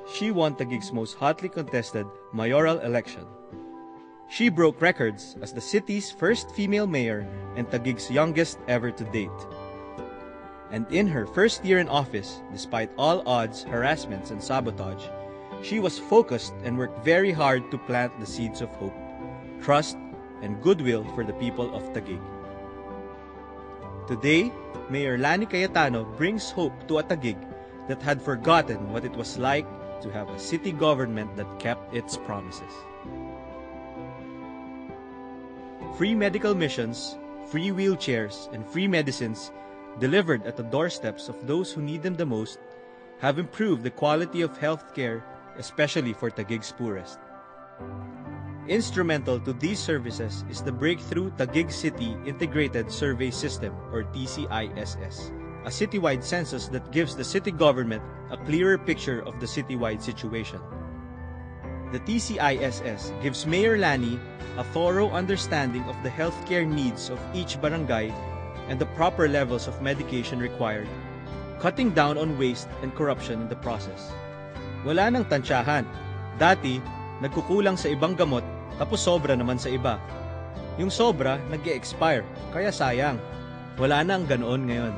she won Taguig's most hotly contested mayoral election. She broke records as the city's first female mayor and Taguig's youngest ever to date. And in her first year in office, despite all odds, harassments, and sabotage, she was focused and worked very hard to plant the seeds of hope, trust, and goodwill for the people of Taguig. Today, Mayor Lani Cayetano brings hope to a Taguig that had forgotten what it was like to have a city government that kept its promises. Free medical missions, free wheelchairs, and free medicines delivered at the doorsteps of those who need them the most have improved the quality of health care, especially for Taguig's poorest. Instrumental to these services is the breakthrough Taguig City Integrated Survey System, or TCISS, a citywide census that gives the city government a clearer picture of the citywide situation. The TCISS gives Mayor Lani a thorough understanding of the healthcare needs of each barangay and the proper levels of medication required, cutting down on waste and corruption in the process. Wala nang tansyahan. Dati, nagkukulang sa ibang gamot tapos sobra naman sa iba. Yung sobra, nag-e-expire, kaya sayang. Wala na ang ganoon ngayon.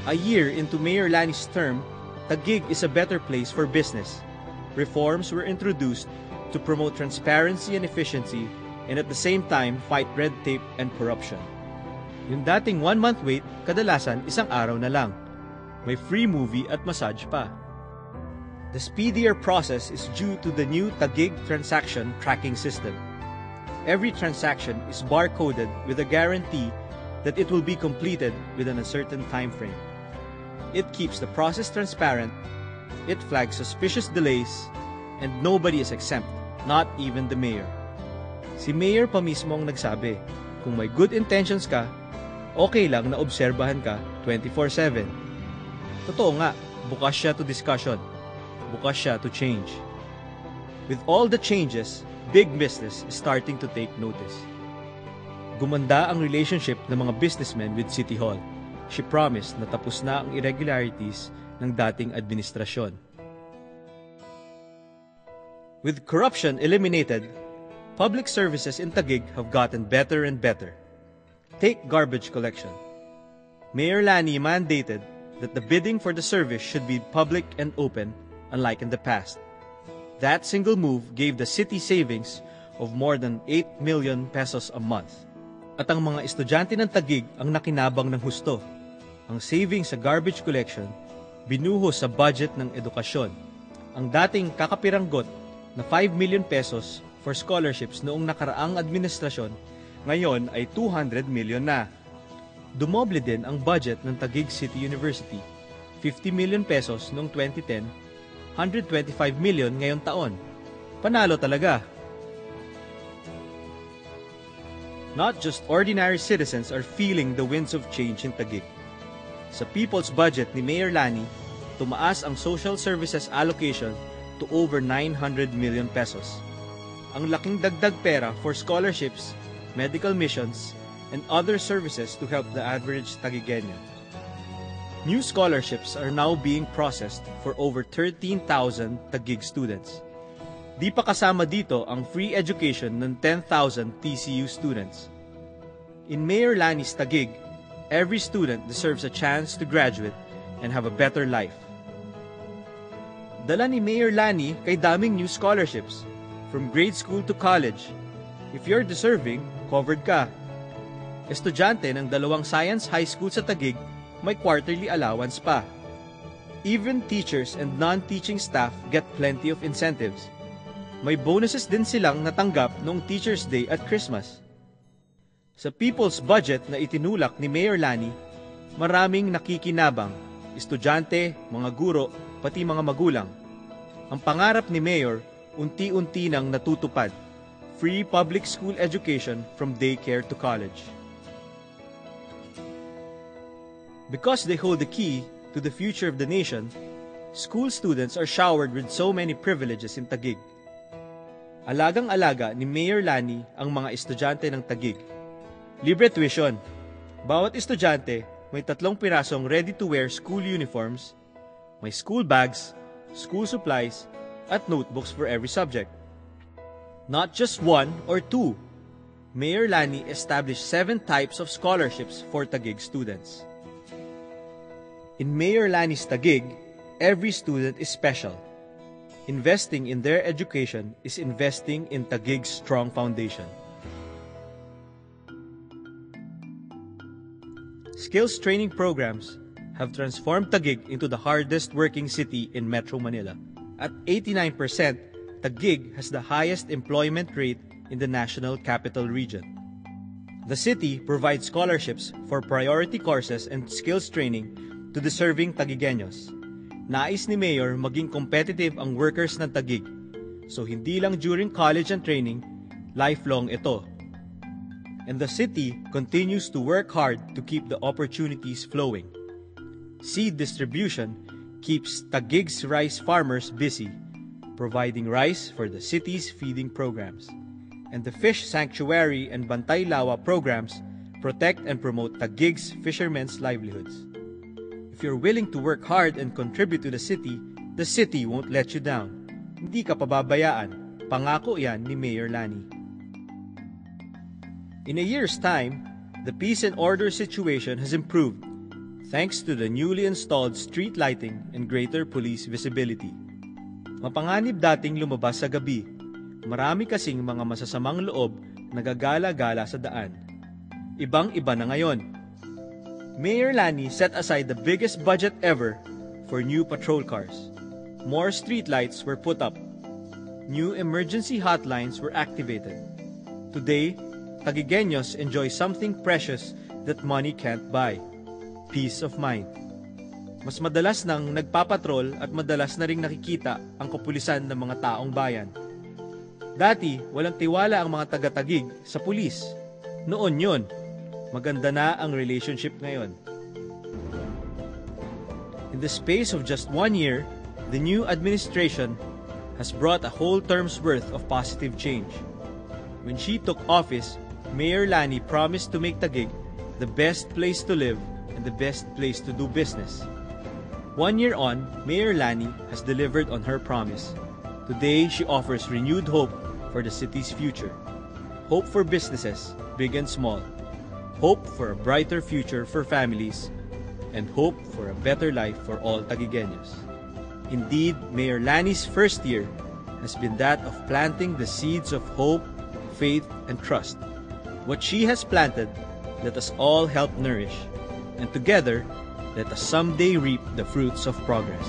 A year into Mayor Lani's term, Taguig is a better place for business. Reforms were introduced to promote transparency and efficiency and at the same time fight red tape and corruption. Yung dating 1-month wait, kadalasan isang araw na lang. May free movie at massage pa. The speedier process is due to the new Taguig transaction tracking system. Every transaction is barcoded with a guarantee that it will be completed within a certain time frame. It keeps the process transparent, it flags suspicious delays, and nobody is exempt, not even the mayor. Si mayor pa mismo ang nagsabi, kung may good intentions ka, okay lang na obserbahan ka 24/7. Totoo nga, bukas siya to discussion, bukas siya to change. With all the changes, big business is starting to take notice. Gumanda ang relationship ng mga businessmen with City Hall. She promised na tapos na ang irregularities ng dating administrasyon. With corruption eliminated, public services in Taguig have gotten better and better. Take garbage collection. Mayor Lani mandated that the bidding for the service should be public and open, unlike in the past. That single move gave the city savings of more than 8 million pesos a month. At ang mga estudyante ng Taguig ang nakinabang ng husto. Ang savings sa garbage collection, binuhos sa budget ng edukasyon. Ang dating kakapiranggot na 5 million pesos for scholarships noong nakaraang administrasyon, ngayon ay 200 million na. Dumoble din ang budget ng Taguig City University, 50 million pesos noong 2010, 125 million ngayong taon. Panalo talaga. Not just ordinary citizens are feeling the winds of change in Taguig. Sa people's budget ni Mayor Lani, tumaas ang social services allocation to over 900 million pesos. Ang laking dagdag pera for scholarships, medical missions, and other services to help the average Taguigueño. New scholarships are now being processed for over 13,000 Taguig students. Di pa kasama dito ang free education ng 10,000 TCU students. In Mayor Lani's Taguig, every student deserves a chance to graduate and have a better life. Dala ni Mayor Lani kay daming new scholarships, from grade school to college. If you're deserving, covered ka. Estudyante ng 2 science high school sa Taguig, may quarterly allowance pa. Even teachers and non-teaching staff get plenty of incentives. May bonuses din silang natanggap noong Teacher's Day at Christmas. Sa people's budget na itinulak ni Mayor Lani, maraming nakikinabang, estudyante, mga guro, pati mga magulang. Ang pangarap ni Mayor, unti-unti nang natutupad, free public school education from daycare to college. Because they hold the key to the future of the nation, school students are showered with so many privileges in Taguig. Alagang-alaga ni Mayor Lani ang mga estudyante ng Taguig. Libre tuition. Bawat estudyante may 3 pirasong ready-to-wear school uniforms, May school bags, school supplies, at notebooks for every subject. Not just one or two. Mayor Lani established 7 types of scholarships for Taguig students. In Mayor Lani's Taguig, every student is special. Investing in their education is investing in Taguig's strong foundation. Skills training programs have transformed Taguig into the hardest working city in Metro Manila. At 89%, Taguig has the highest employment rate in the National Capital Region. The city provides scholarships for priority courses and skills training to deserving Taguigueños. Nais ni Mayor maging competitive ang workers ng Taguig, so hindi lang during college and training, lifelong ito. And the city continues to work hard to keep the opportunities flowing. Seed distribution keeps Taguig's rice farmers busy, providing rice for the city's feeding programs. And the Fish Sanctuary and Bantay Lawa programs protect and promote Taguig's fishermen's livelihoods. If you're willing to work hard and contribute to the city won't let you down. Hindi ka pababayaan. Pangako yan ni Mayor Lani. In a year's time, the peace and order situation has improved thanks to the newly installed street lighting and greater police visibility. Mapanganib dating lumabas sa gabi. Marami kasing mga masasamang loob nagagala-gala sa daan. Ibang-iba na ngayon. Mayor Lani set aside the biggest budget ever for new patrol cars. More streetlights were put up. New emergency hotlines were activated. Today, Taguigueños enjoy something precious that money can't buy. Peace of mind. Mas madalas nang nagpapatrol at madalas na ring nakikita ang kapulisan ng mga taong bayan. Dati, walang tiwala ang mga taga-Taguig sa pulis. Noon yun. Maganda na ang relationship ngayon. In the space of just 1 year, the new administration has brought a whole term's worth of positive change. When she took office, Mayor Lani promised to make Taguig the best place to live and the best place to do business. 1 year on, Mayor Lani has delivered on her promise. Today, she offers renewed hope for the city's future. Hope for businesses, big and small. Hope for a brighter future for families. And hope for a better life for all Taguigueños. Indeed, Mayor Lani's first year has been that of planting the seeds of hope, faith, and trust. What she has planted, let us all help nourish, and together, let us someday reap the fruits of progress.